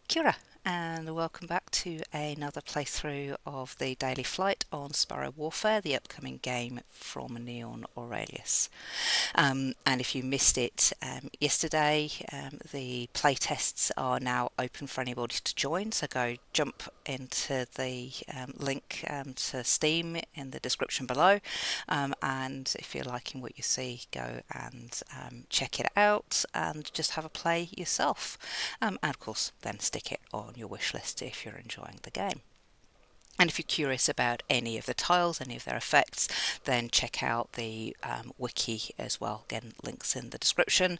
Kia ora, and welcome back to another playthrough of the Daily Flight on Sparrow Warfare, the upcoming game from Neon Aurelius. And if you missed it yesterday, the playtests are now open for anybody to join, so go jump into the link to Steam in the description below, and if you're liking what you see, go and check it out and just have a play yourself, and of course then stick it on your wish list if you're enjoying the game. And if you're curious about any of the tiles, any of their effects, then check out the wiki as well. Again, links in the description,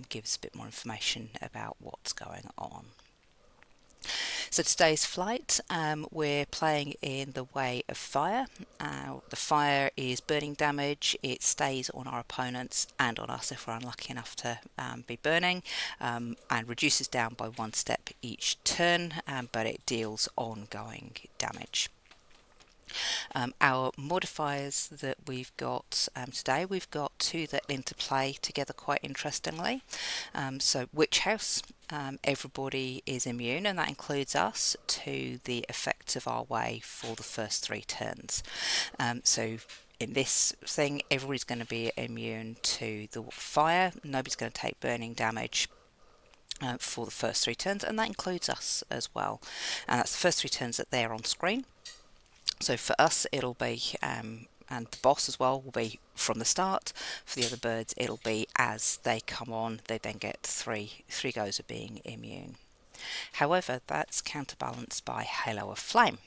gives a bit more information about what's going on. So today's flight, we're playing in the Way of Fire. The fire is burning damage. It stays on our opponents and on us if we're unlucky enough to be burning, and reduces down by 1 step each turn, but it deals ongoing damage. Our modifiers that we've got today, we've got 2 that interplay together quite interestingly. So Witch House, everybody is immune, and that includes us, to the effects of our way for the first 3 turns. So in this thing, everybody's going to be immune to the fire. Nobody's going to take burning damage for the first 3 turns, and that includes us as well. And that's the first 3 turns that they're on screen. So for us it'll be, and the boss as well, will be from the start. For the other birds it'll be as they come on, they then get three goes of being immune. However, that's counterbalanced by Halo of Flame,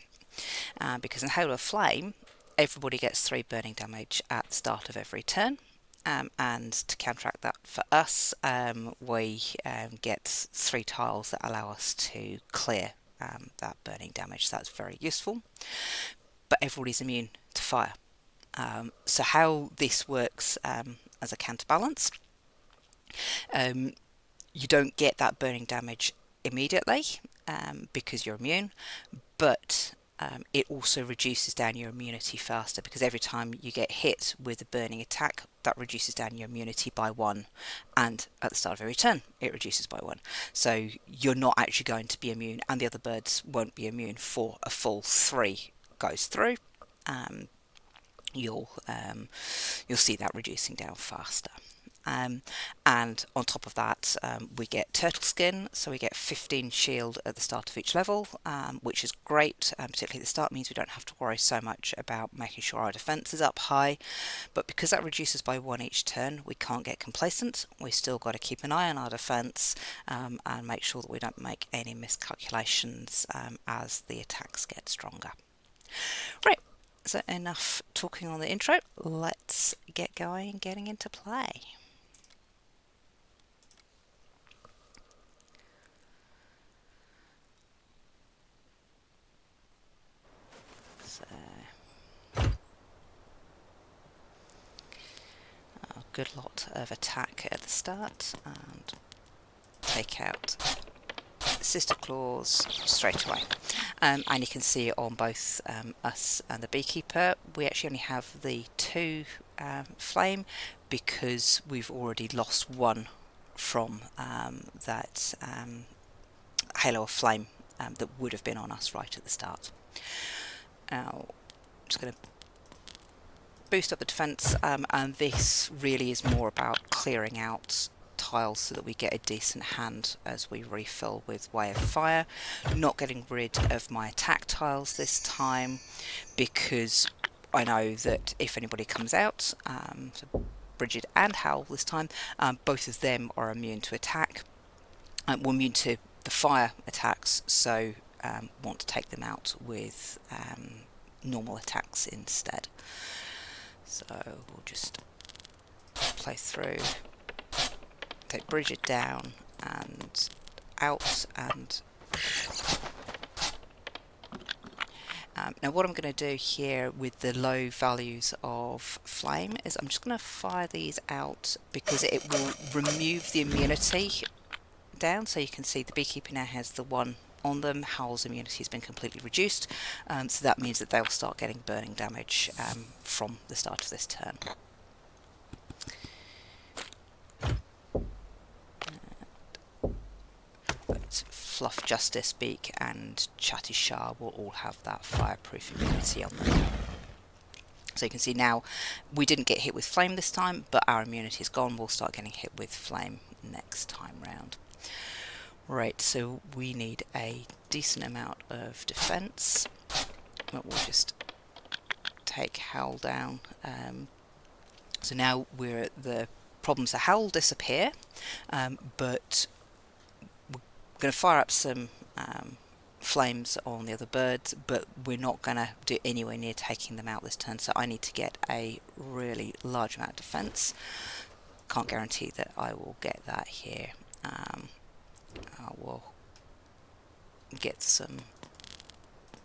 because in Halo of Flame everybody gets 3 burning damage at the start of every turn. And to counteract that for us, we get 3 tiles that allow us to clear that burning damage. So that's very useful. But everybody's immune to fire. So how this works as a counterbalance, you don't get that burning damage immediately because you're immune, but it also reduces down your immunity faster, because every time you get hit with a burning attack, that reduces down your immunity by 1, and at the start of every turn it reduces by 1. So you're not actually going to be immune, and the other birds won't be immune for a full 3 goes through. You'll see that reducing down faster. And on top of that, we get turtle skin, so we get 15 shield at the start of each level, which is great, particularly at the start. Means we don't have to worry so much about making sure our defense is up high. But because that reduces by 1 each turn, we can't get complacent. We still got to keep an eye on our defense, and make sure that we don't make any miscalculations as the attacks get stronger. Right, so enough talking on the intro. Let's get going and getting into play. So, a good lot of attack at the start, and take out Sister Claws straight away. And you can see on both us and the Beekeeper, we actually only have the 2 flame, because we've already lost 1 from that Halo of Flame that would have been on us right at the start. Now, I'm just going to boost up the defense, and this really is more about clearing out tiles so that we get a decent hand as we refill with Way of Fire. Not getting rid of my attack tiles this time, because I know that if anybody comes out, so Bridget and Howl this time, both of them are immune to attack, we're immune to the fire attacks, so want to take them out with normal attacks instead. So we'll just play through, take Bridget down and out, and now what I'm going to do here with the low values of flame is I'm just going to fire these out, because it will remove the immunity down. So you can see the Beekeeper now has the 1 on them. Howl's immunity has been completely reduced, so that means that they'll start getting burning damage from the start of this turn. but Fluff Justice, Beak and Chatty Shah will all have that fireproof immunity on them. So you can see now we didn't get hit with flame this time, but our immunity is gone. We'll start getting hit with flame next time round. Right, so we need a decent amount of defense, but we'll just take Howl down. So now we're at the problems. The Howl will disappear, but we're going to fire up some flames on the other birds, but we're not going to do anywhere near taking them out this turn, so I need to get a really large amount of defense. Can't guarantee that I will get that here. I will get some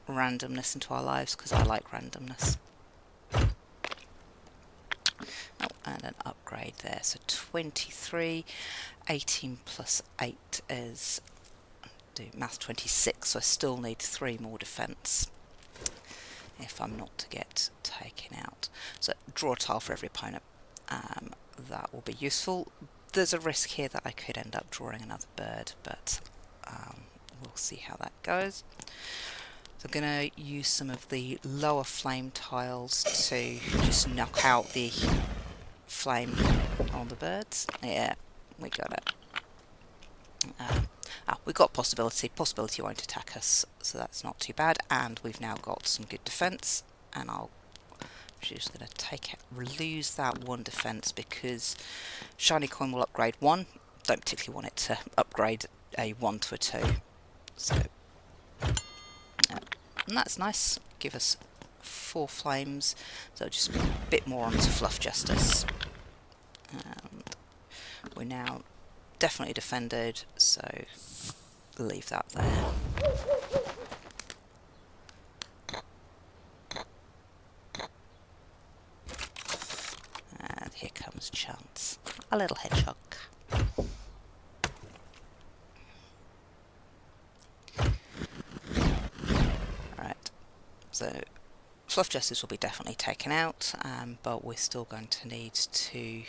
randomness into our lives because I like randomness. Oh, and an upgrade there, so 23, 18 plus 8 is, do math, 26, so I still need 3 more defense if I'm not to get taken out. So draw a tile for every opponent, that will be useful. There's a risk here that I could end up drawing another bird, but we'll see how that goes. So I'm going to use some of the lower flame tiles to just knock out the flame on the birds. Yeah, we got it. We got possibility. Possibility won't attack us, so that's not too bad. And we've now got some good defense. And I'm just going to take it, lose that 1 defense because shiny coin will upgrade 1. Don't particularly want it to upgrade a 1 to a 2. So, and that's nice. Give us 4 flames. So just a bit more onto Fluff Justice. And we're now definitely defended, so leave that there. And here comes Chance, a little hedgehog. Right, so Fluff Justice will be definitely taken out, but we're still going to need to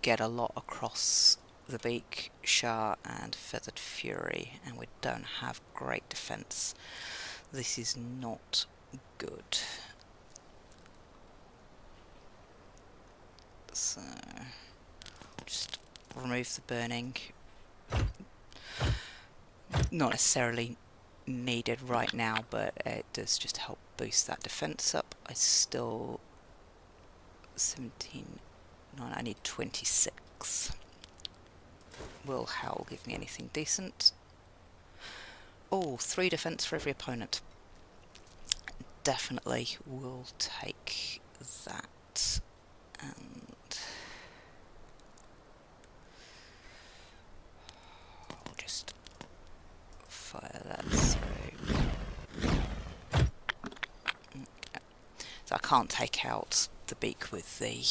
get a lot across the Beak, Shah and Feathered Fury, and we don't have great defense. This is not good. So just remove the burning. Not necessarily needed right now, but it does just help boost that defense up. I still 17, 9, I need 26. Will Howl give me anything decent? Oh, 3 defense for every opponent. Definitely will take that. And I'll just fire that through. So I can't take out the Beak with the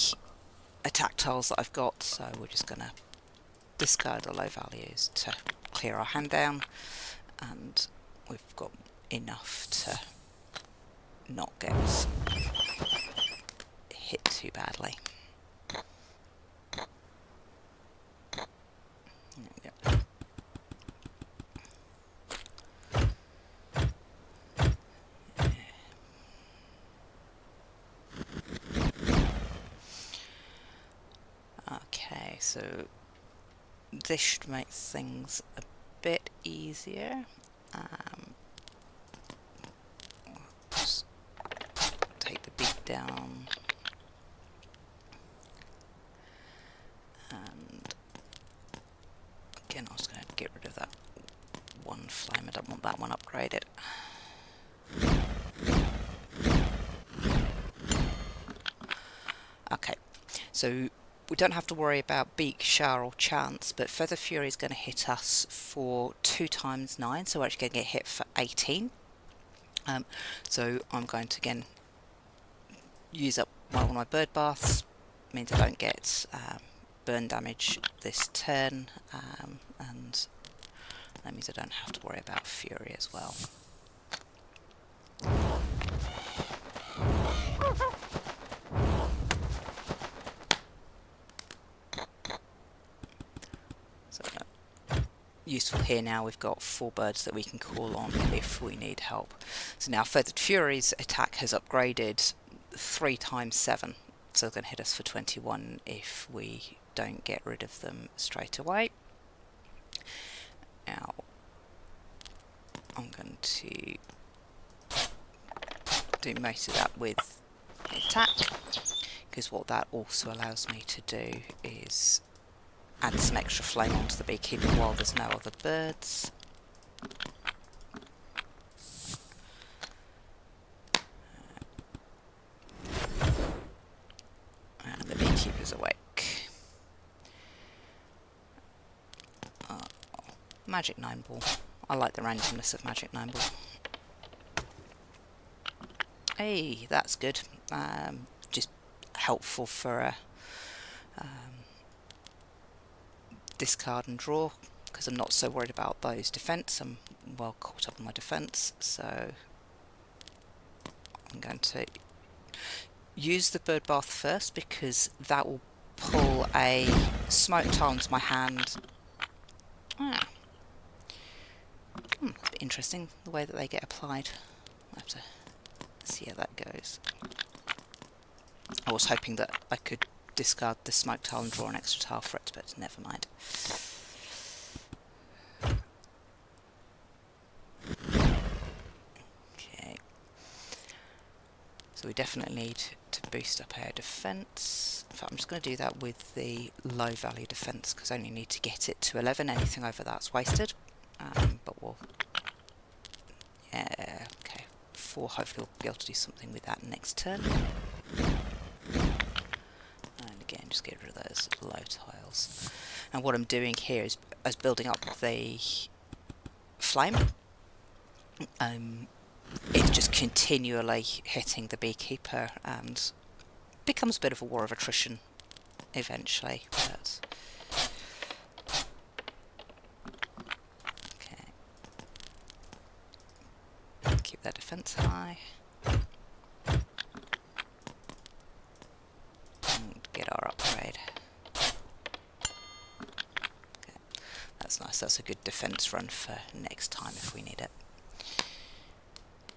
attack tiles that I've got, so we're just going to discard the low values to clear our hand down, and we've got enough to not get hit too badly. There we go. Okay, so this should make things a bit easier. Just take the Beak down, and again I was going to get rid of that 1 flame. I don't want that one upgraded. Okay, so we don't have to worry about Beak, Shah or Chance, but Feather Fury is going to hit us for 2 times 9, so we're actually going to get hit for 18. So I'm going to again use up one of my bird baths, means I don't get burn damage this turn, and that means I don't have to worry about Fury as well. useful here now. We've got 4 birds that we can call on if we need help. So now Feathered Fury's attack has upgraded 3 times 7, so they're going to hit us for 21 if we don't get rid of them straight away. Now I'm going to do most of that with the attack, because what that also allows me to do is add some extra flame onto the beekeeper while there's no other birds. And the beekeeper's awake. Magic 9 ball. I like the randomness of Magic 9 ball. Hey, that's good. Just helpful for a discard and draw, because I'm not so worried about those defense. I'm well caught up on my defense, so I'm going to use the bird bath first, because that will pull a smoke tile into my hand. It's a bit interesting the way that they get applied. I'll have to see how that goes. I was hoping that I could discard the smoke tile and draw an extra tile for it, but never mind. Okay. So we definitely need to boost up our defense. In fact, I'm just going to do that with the low value defense, because I only need to get it to 11. Anything over that's wasted. But we'll... yeah, okay. 4, hopefully we'll be able to do something with that next turn. And again, just get rid of those low tiles. And what I'm doing here is building up the flame. It's just continually hitting the beekeeper, and becomes a bit of a war of attrition eventually. But okay, keep that defense high. Get our upgrade. Okay, that's nice. That's a good defense run for next time if we need it.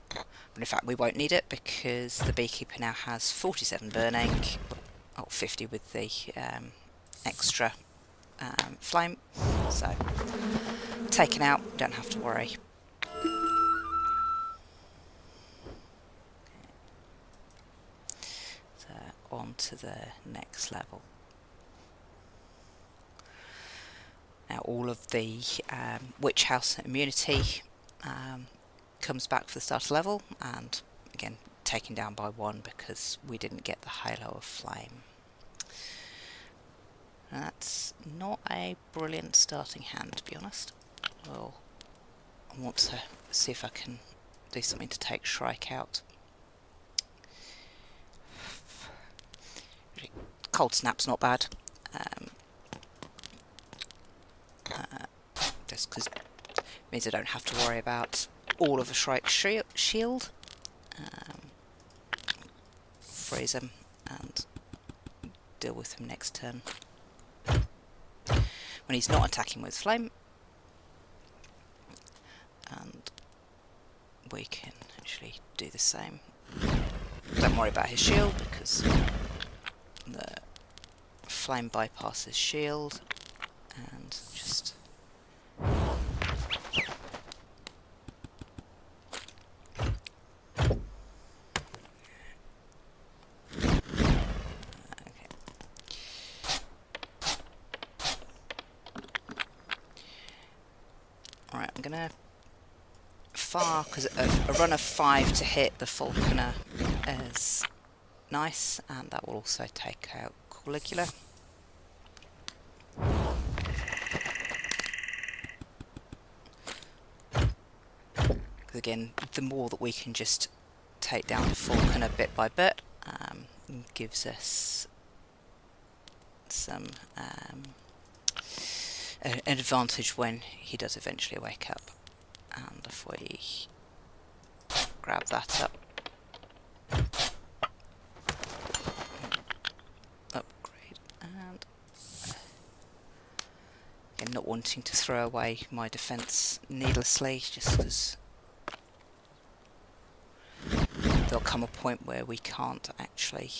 But in fact, we won't need it, because the beekeeper now has 47 burning, or 50 with the extra flame. So taken out, don't have to worry. On to the next level. Now all of the Witch House immunity comes back for the starter level, and again taken down by 1 because we didn't get the Halo of Flame. That's not a brilliant starting hand, to be honest. Well, I want to see if I can do something to take Shrike out. Cold Snap's not bad, just because it means I don't have to worry about all of a Shrike shield. Freeze him and deal with him next turn. When he's not attacking with flame, and we can actually do the same. Don't worry about his shield, because the flame bypasses shield, and just Alright, I'm gonna fire, because a run of 5 to hit the Falconer is nice, and that will also take out Caligula. Again, the more that we can just take down the Falconer bit by bit, gives us some an advantage when he does eventually wake up. And if we grab that up, upgrade, and again, not wanting to throw away my defence needlessly, just because there'll come a point where we can't actually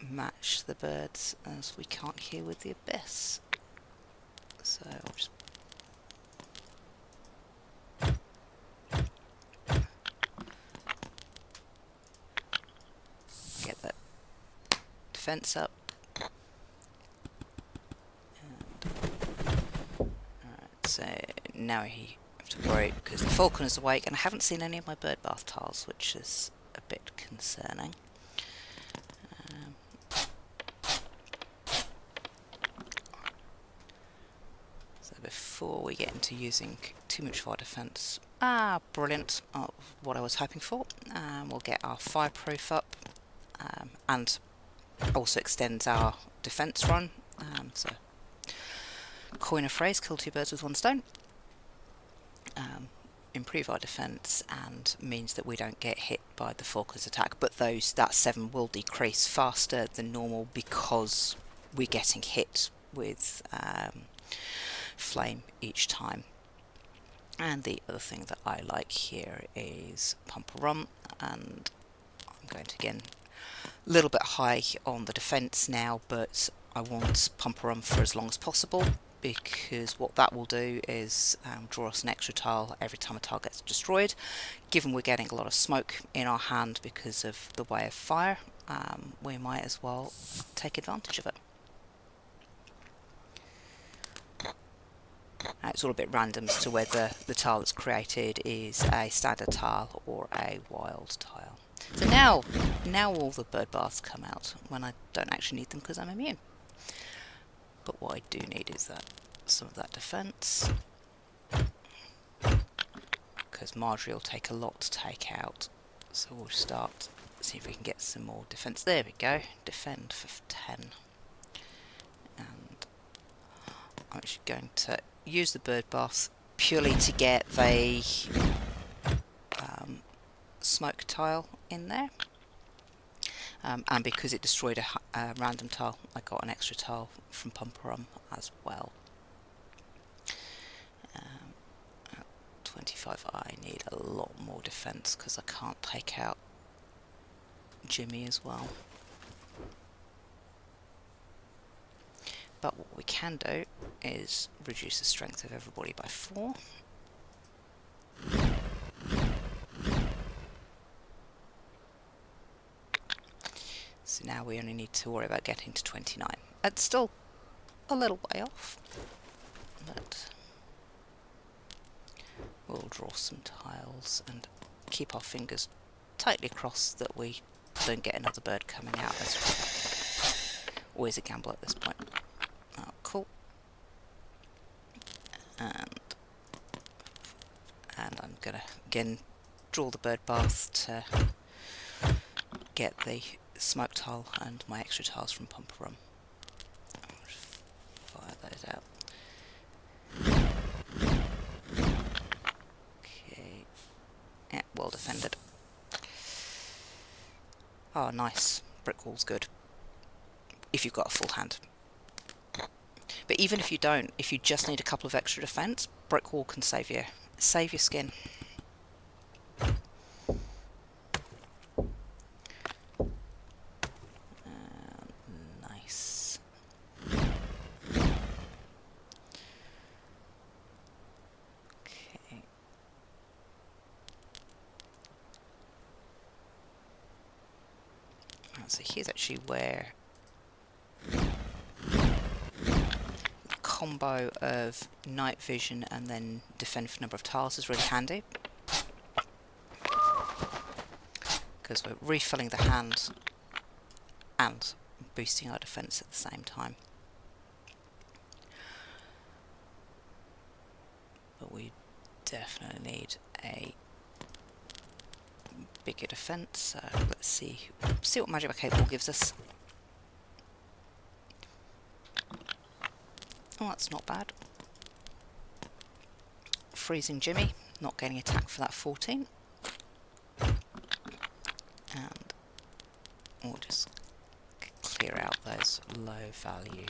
match the birds, as we can't hear with the abyss. So I'll just get that defence up. Alright, so now he have to worry because the falcon is awake, and I haven't seen any of my bird bath tiles, which is a bit concerning. So before we get into using too much of our defence, brilliant, what I was hoping for, we'll get our fireproof up, and also extends our defence run. So coin a phrase, kill two birds with one stone. Improve our defence and means that we don't get hit by the falcon's attack, but that 7 will decrease faster than normal because we're getting hit with flame each time. And the other thing that I like here is pump rum, and I'm going to again a little bit high on the defence now, but I want pump rum for as long as possible, because what that will do is draw us an extra tile every time a tile gets destroyed. Given we're getting a lot of smoke in our hand because of the way of fire, we might as well take advantage of it. It's all a bit random as to whether the tile that's created is a standard tile or a wild tile. So now all the bird baths come out when I don't actually need them because I'm immune. But what I do need is some of that defence, because Marjorie will take a lot to take out. So we'll start, see if we can get some more defence. There we go, defend for 10. And I'm actually going to use the bird bath purely to get the smoke tile in there. And because it destroyed a random tile, I got an extra tile from Pumper Rum as well. 25, I need a lot more defence because I can't take out Jimmy as well. But what we can do is reduce the strength of everybody by 4. So now we only need to worry about getting to 29. It's still a little way off, but we'll draw some tiles and keep our fingers tightly crossed that we don't get another bird coming out. As always a gamble at this point. Oh, cool. And I'm gonna again draw the bird bath to get the smoke tile and my extra tiles from Pumper Rum. I'll just fire those out. Okay. Yeah, well defended. Oh, nice. Brick wall's good. If you've got a full hand. But even if you don't, if you just need a couple of extra defence, brick wall can save your skin. Nice. Okay. So here's actually where combo of night vision and then defend for number of tiles is really handy, because we're refilling the hand and boosting our defense at the same time. But we definitely need a bigger defense, so let's see what Magic by Cable gives us. Oh, that's not bad. Freezing Jimmy, not getting attacked for that 14. And we'll just clear out those low value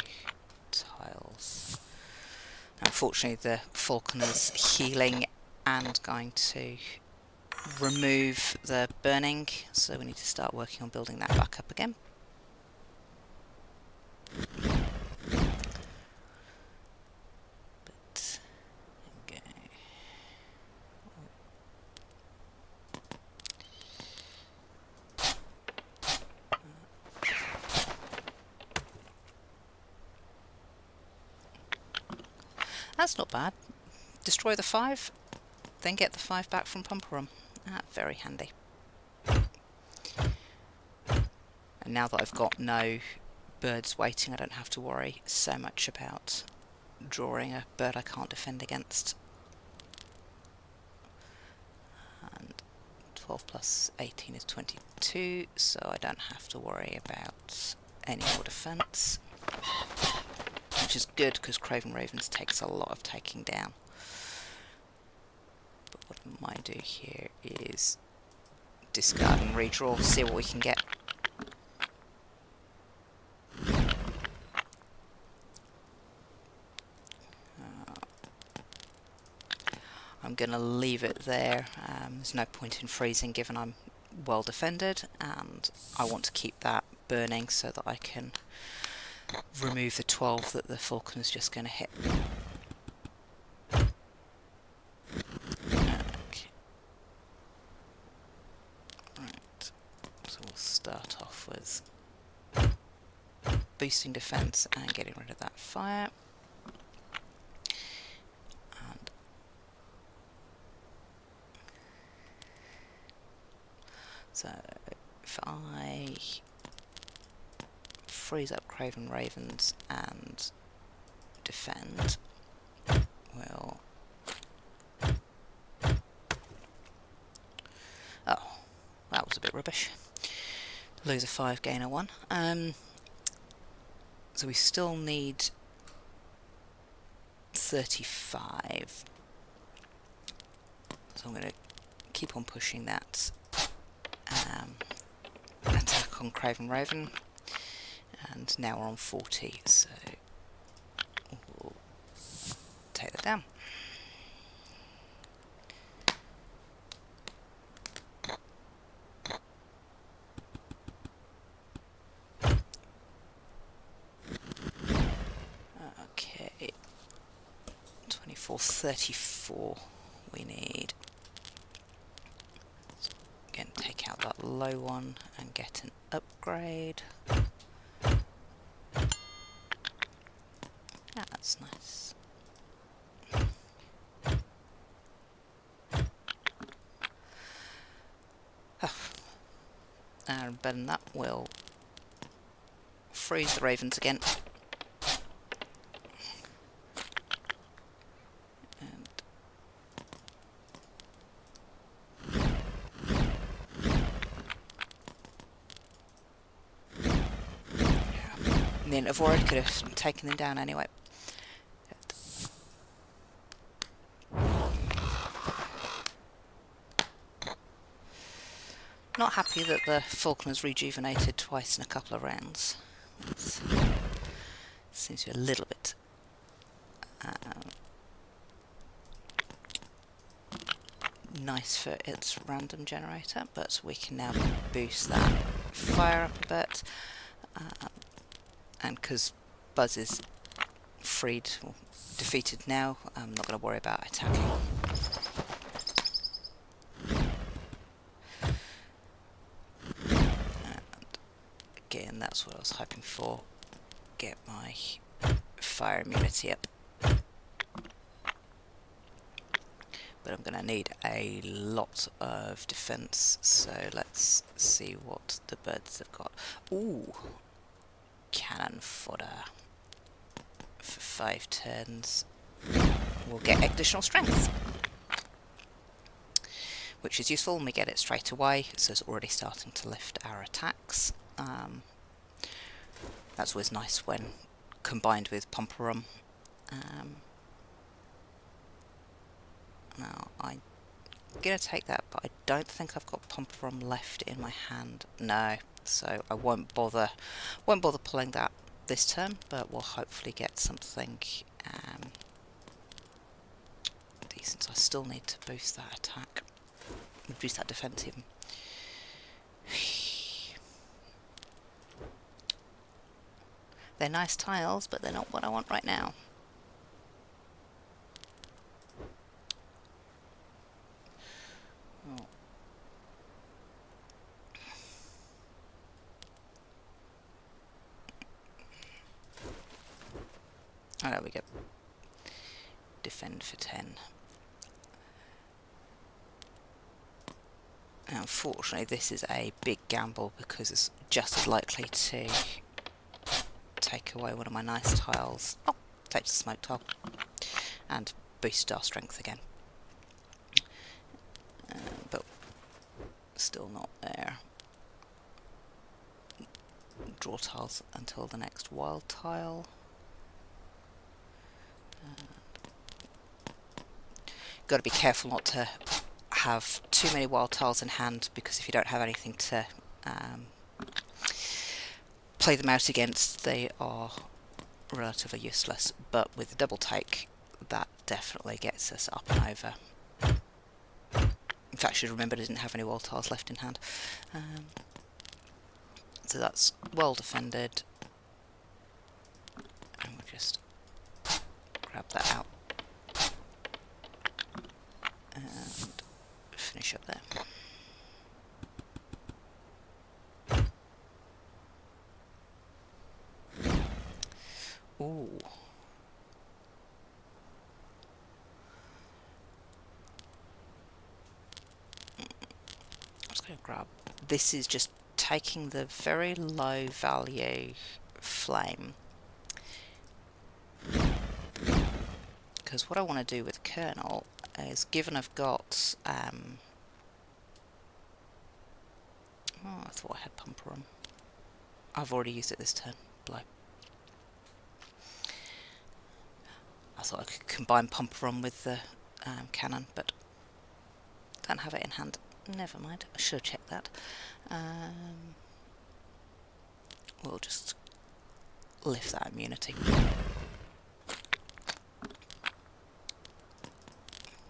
tiles. Unfortunately, the falconer's healing and going to remove the burning, so we need to start working on building that back up again. But okay. That's not bad. Destroy the 5, then get the 5 back from Pumperum. Very handy. And now that I've got no birds waiting, I don't have to worry so much about drawing a bird I can't defend against. And 12 plus 18 is 22, so I don't have to worry about any more defence. Which is good, because Craven Ravens takes a lot of taking down. But what I might do here is discard and redraw, see what we can get. I'm going to leave it there. There's no point in freezing given I'm well defended, and I want to keep that burning so that I can remove the 12 that the falcon is just going to hit. Okay. Right, so we'll start off with boosting defense and getting rid of that fire. And so if I freeze up Craven Ravens and defend, we'll... Oh, that was a bit rubbish. Lose a 5, gain a 1. So we still need 35. So I'm going to keep on pushing that attack on Craven Raven. And now we're on 40, so we'll take that down. Okay, 24, 34 we need. So again, take out that low one and get an upgrade. That's nice. And then that will freeze the ravens again. And then avoid could have taken them down anyway. Not happy that the falconer's rejuvenated twice in a couple of rounds. Seems to be a little bit nice for its random generator, but we can now boost that fire up a bit. And because Buzz is freed or defeated now, I'm not going to worry about attacking. Again, that's what I was hoping for. Get my fire immunity up. But I'm going to need a lot of defense, so let's see what the birds have got. Ooh, cannon fodder. For 5 turns, we'll get additional strength, which is useful, and we get it straight away, so it's already starting to lift our attacks. That's always nice when combined with Pumperum. Now I'm gonna take that, but I don't think I've got Pumperum left in my hand. No, so I won't bother pulling that this turn, but we'll hopefully get something means I still need to boost that attack, boost that defense even. They're nice tiles, but they're not what I want right now. Oh. Oh, there we go. Defend for 10. Unfortunately, this is a big gamble because it's just as likely to take away one of my nice tiles. Oh, takes the smoke tile. And boost our strength again. But still not there. Draw tiles until the next wild tile. Got to be careful not to have too many wild tiles in hand, because if you don't have anything to play them out against, they are relatively useless. But with the double take, that definitely gets us up and over. In fact, I should remember I didn't have any wild tiles left in hand. So that's well defended. And we'll just grab that out and finish up there. Ooh. I'm just going to grab... This is just taking the very low value flame, because what I want to do with Kernel is, given I've got oh, I thought I had Pumper on. I've already used it this turn. Blow. I thought I could combine Pumper on with the cannon, but don't have it in hand. Never mind, I should have checked that. We'll just lift that immunity.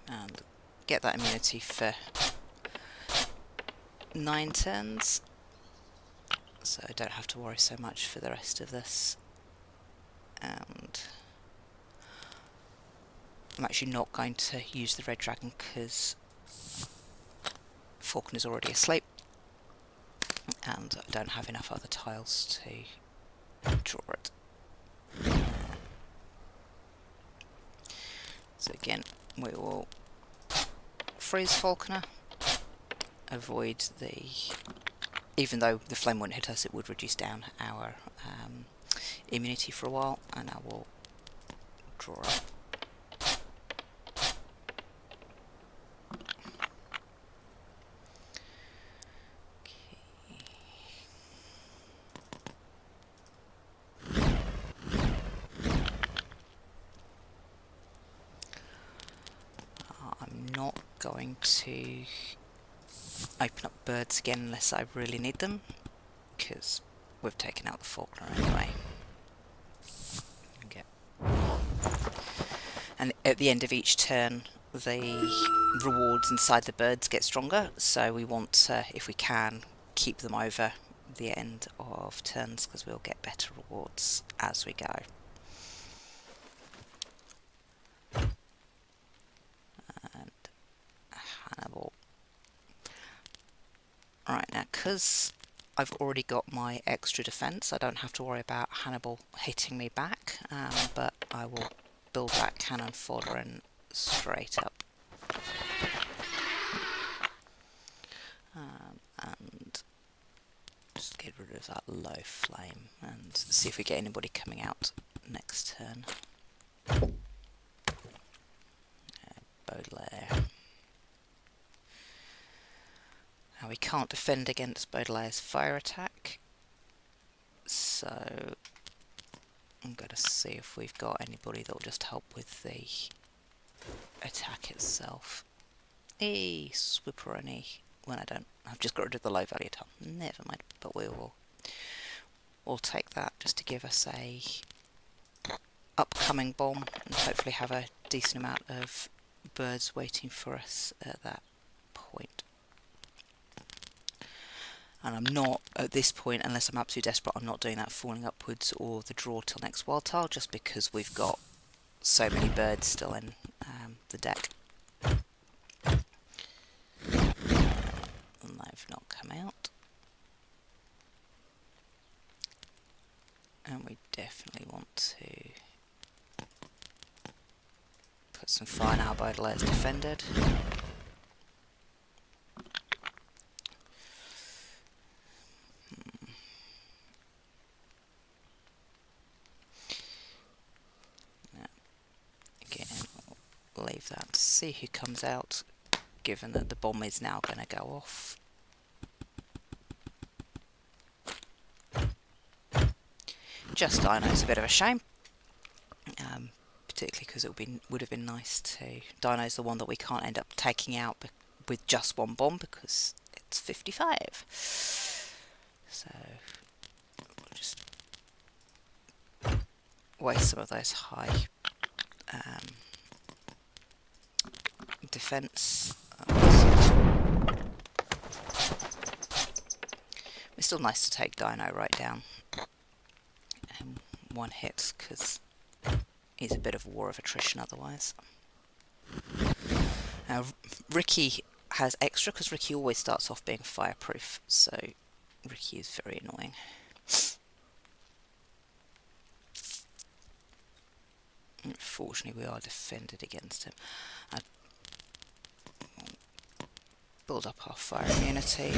And get that immunity for 9 turns. So I don't have to worry so much for the rest of this. And I'm actually not going to use the red dragon because Falcon is already asleep, and I don't have enough other tiles to draw it. So again, we will freeze Falconer, avoid the... Even though the flame won't hit us, it would reduce down our immunity for a while, and I will draw up. I'm not going to open up birds again unless I really need them, because we've taken out the Faulkner anyway. Okay. And at the end of each turn, the rewards inside the birds get stronger, so we want to, if we can, keep them over the end of turns, because we'll get better rewards as we go. And Hannibal. Right, now, because I've already got my extra defense, I don't have to worry about Hannibal hitting me back, but I will build that cannon fodder in straight up. And just get rid of that low flame and see if we get anybody coming out next turn. Baudelaire. Now we can't defend against Baudelaire's fire attack, so I'm going to see if we've got anybody that will just help with the attack itself. Hey, Swipperoni. When I don't, I've just got rid of the low value tile. Never mind, but we'll take that just to give us a upcoming bomb and hopefully have a decent amount of birds waiting for us at that point. And I'm not, at this point, unless I'm absolutely desperate, I'm not doing that falling upwards or the draw till next wild tile, just because we've got so many birds still in the deck. And they've not come out. And we definitely want to put some fire now by the layers defended. Again, we'll leave that to see who comes out, given that the bomb is now going to go off. Just Dino's a bit of a shame, particularly because it would have been nice to. Dino's the one that we can't end up taking out with just one bomb because it's 55. So we'll just waste some of those high defense. It's still nice to take Dino right down in one hit because he's a bit of a war of attrition otherwise. Now Ricky has extra because Ricky always starts off being fireproof, so Ricky is very annoying. Unfortunately, we are defended against him. Build up our fire immunity.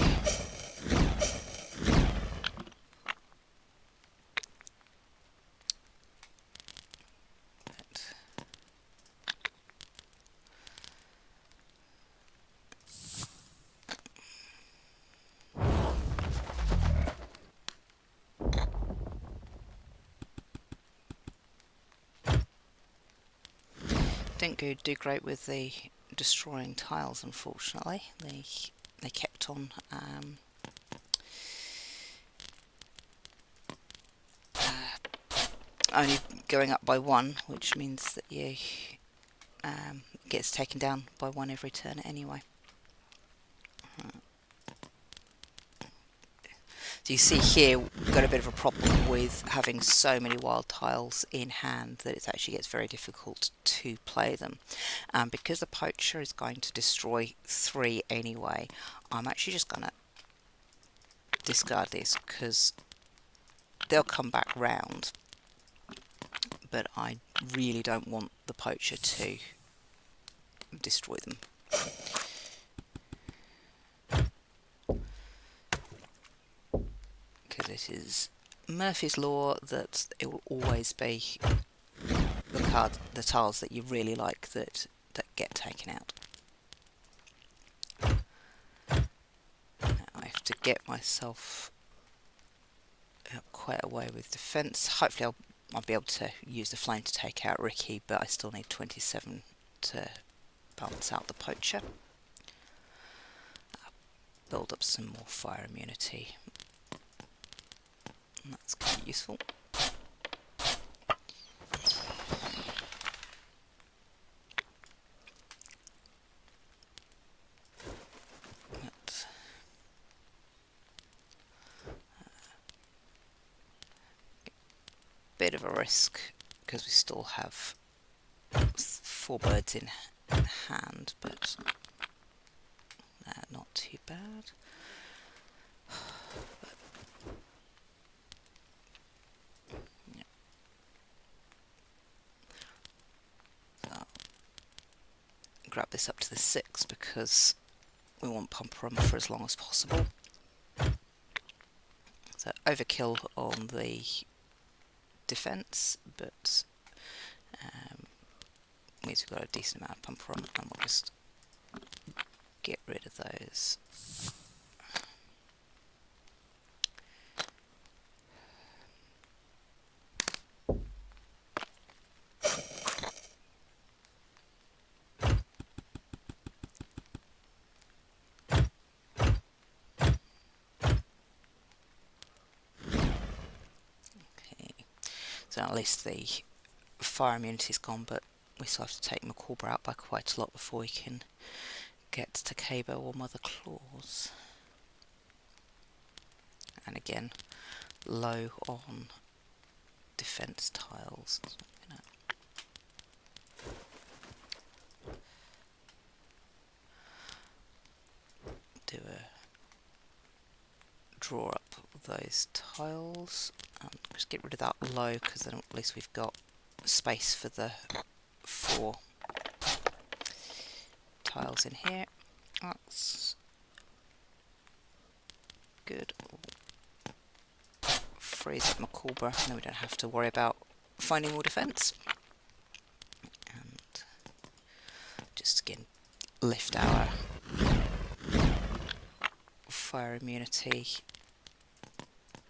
Didn't do great with the destroying tiles, unfortunately. They kept on only going up by one, which means that you gets taken down by one every turn anyway. So you see here, we've got a bit of a problem with having so many wild tiles in hand that it actually gets very difficult to play them. Because the poacher is going to destroy 3 anyway, I'm actually just going to discard these because they'll come back round. But I really don't want the poacher to destroy them. Because it is Murphy's Law that it will always be the tiles that you really like that get taken out. Now I have to get myself quite away with defence. Hopefully I'll be able to use the flame to take out Ricky, but I still need 27 to balance out the poacher. Build up some more fire immunity. That's going to be useful. But, bit of a risk because we still have 4 birds in hand, but not too bad. Grab this up to the 6 because we want pumper armor for as long as possible. So overkill on the defense, but means we've got a decent amount of pumper armor, and we'll just get rid of those. So at least the fire immunity is gone, but we still have to take Macabre out by quite a lot before we can get to Cabo or Mother Claws. And again, low on defense tiles. So I'm gonna do a draw up those tiles and just get rid of that low, because then at least we've got space for the 4 tiles in here. That's good. Freeze up Macabre, and then we don't have to worry about finding more defense. And just again lift our fire immunity,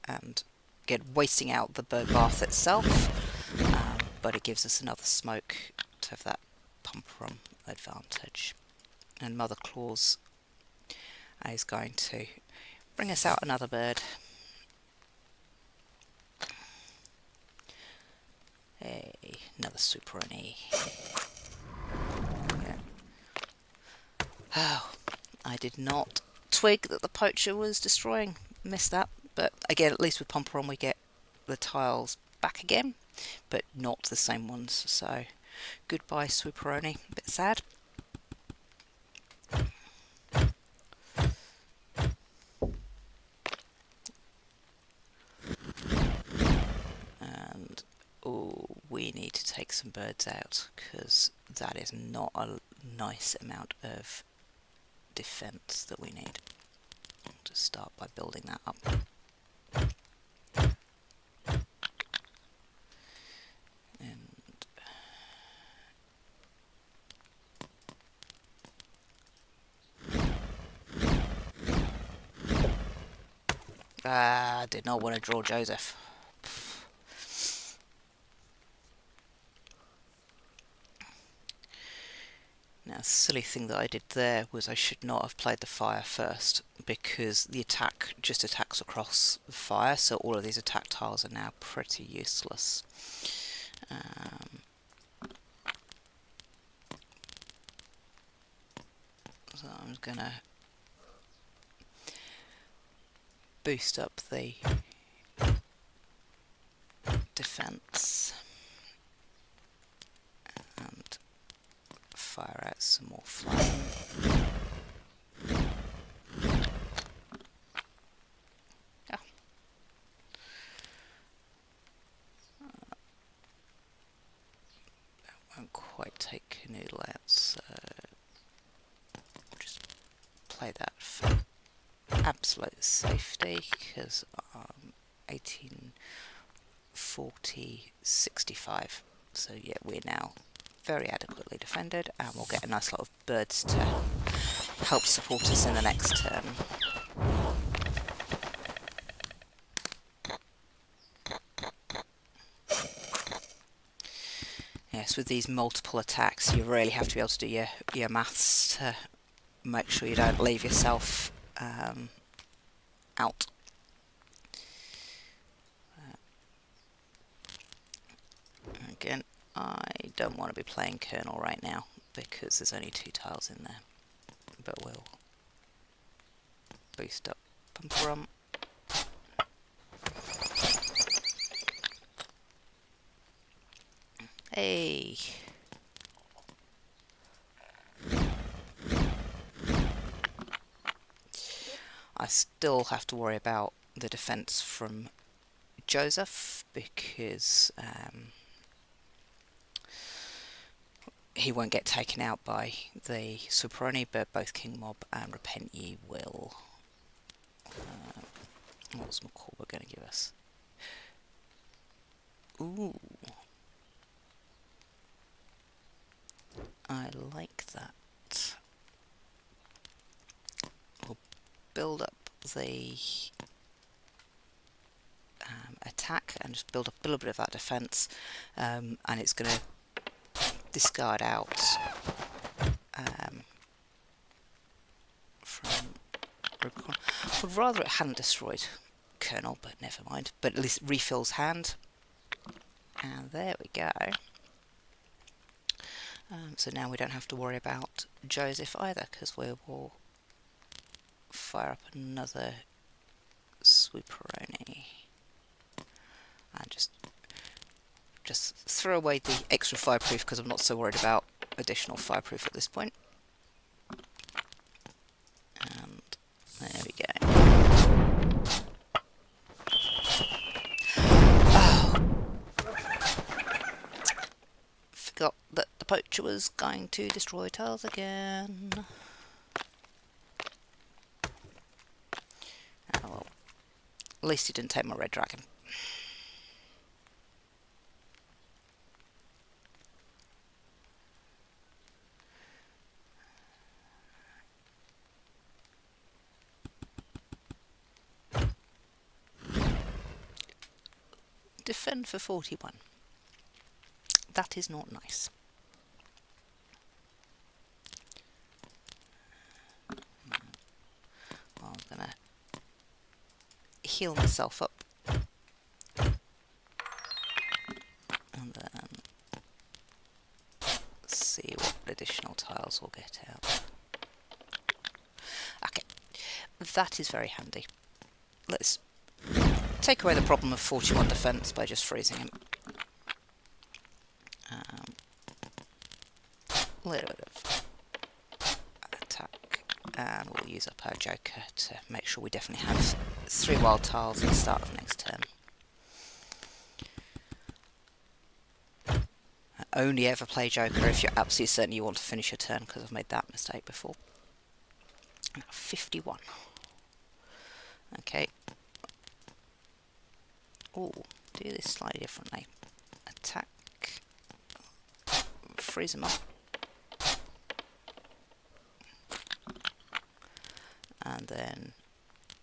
and again wasting out the bird bath itself, but it gives us another smoke to have that pump room advantage. And Mother Claws is going to bring us out another bird. Hey, another Superoni. Yeah. Oh, I did not twig that the poacher was destroying. Missed that. But again, at least with Pomperon we get the tiles back again, but not the same ones. So goodbye Superoni. A bit sad. And oh, we need to take some birds out, because that is not a nice amount of defense that we need. I'll just start by building that up. I did not want to draw Joseph. Now, the silly thing that I did there was I should not have played the fire first, because the attack just attacks across the fire, so all of these attack tiles are now pretty useless. So I'm going to boost up the defense and fire out some more flame. Yeah. That won't quite take Canoodle out, so just play that for absolute safety, because 1840 65, so yeah, we're now very adequately defended, and we'll get a nice lot of birds to help support us in the next turn. Yes, with these multiple attacks you really have to be able to do your maths to make sure you don't leave yourself out. Again, I don't want to be playing Colonel right now, because there's only 2 tiles in there, but we'll boost up Pumperum. Hey! I still have to worry about the defense from Joseph, because he won't get taken out by the Superoni, but both King Mob and Repent Ye will. What was Macabre going to give us? Ooh. I like that. We'll build up the attack and just build up a little bit of that defense, and it's going to discard out from Rubicon. I would rather it hadn't destroyed Colonel, but never mind. But at least it refills hand. And there we go. So now we don't have to worry about Joseph either, because we will fire up another Swooperoni and just throw away the extra fireproof, because I'm not so worried about additional fireproof at this point. And there we go. Oh, forgot that the poacher was going to destroy tiles again. Oh well, at least he didn't take my red dragon. Defend for 41. That is not nice. Well, I'm gonna heal myself up and then see what additional tiles we'll get out. Okay, that is very handy. Let's take away the problem of 41 defense by just freezing him. A little bit of attack, and we'll use up our Joker to make sure we definitely have 3 wild tiles at the start of next turn. Only ever play Joker if you're absolutely certain you want to finish your turn, because I've made that mistake before. 51. Okay. Oh, do this slightly differently. Attack. Freeze him up. And then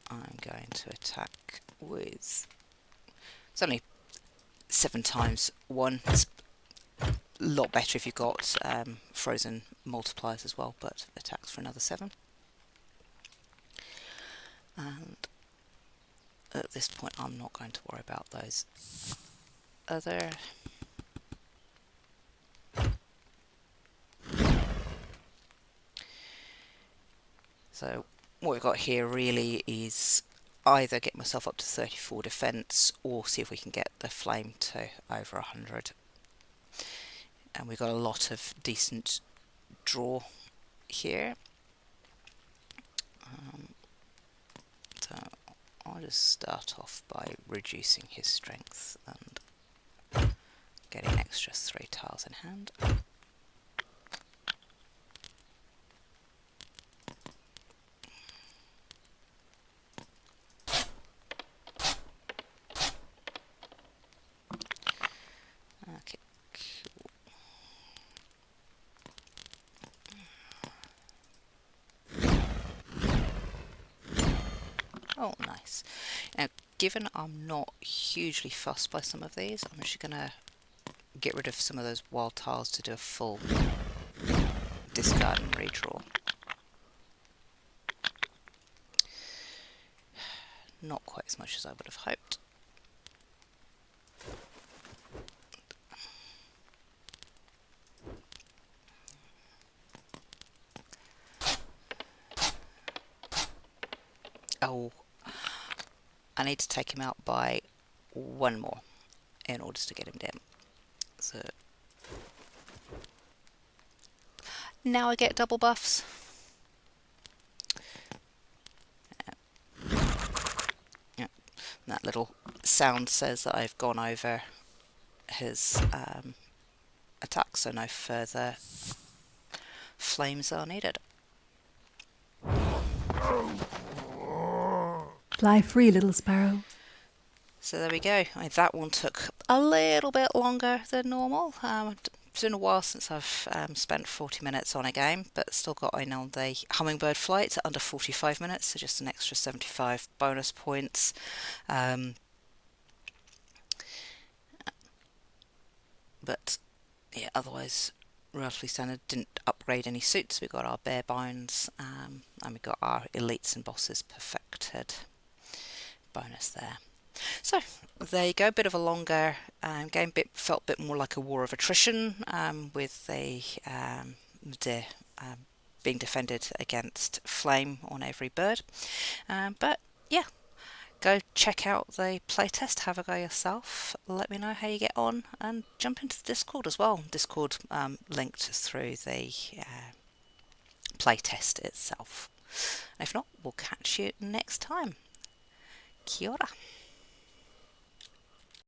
I'm going to attack with... It's only 7 times 1. It's a lot better if you've got frozen multipliers as well, but attacks for another 7. And at this point I'm not going to worry about those other... So what we've got here really is either get myself up to 34 defense or see if we can get the flame to over 100. And we've got a lot of decent draw here. So I'll just start off by reducing his strength and getting extra 3 tiles in hand. Okay, cool. Oh, nice. Now, given I'm not hugely fussed by some of these, I'm actually going to get rid of some of those wild tiles to do a full discard and redraw. Not quite as much as I would have hoped. Oh, I need to take him out by 1 more in order to get him down. So now I get double buffs. Yeah. That little sound says that I've gone over his attack, so no further flames are needed. Fly free, little sparrow. So there we go. That one took a little bit longer than normal. It's been a while since I've spent 40 minutes on a game, but still got in on the hummingbird flight at under 45 minutes, so just an extra 75 bonus points. But yeah, otherwise relatively standard. Didn't upgrade any suits. We got our bare bones, and we got our elites and bosses perfected. Bonus there. So there you go, a bit of a longer game. Felt a bit more like a war of attrition, with the being defended against flame on every bird. But yeah, go check out the playtest, have a go yourself. Let me know how you get on, and jump into the Discord as well. Discord linked through the playtest itself. If not, we'll catch you next time. Kia ora.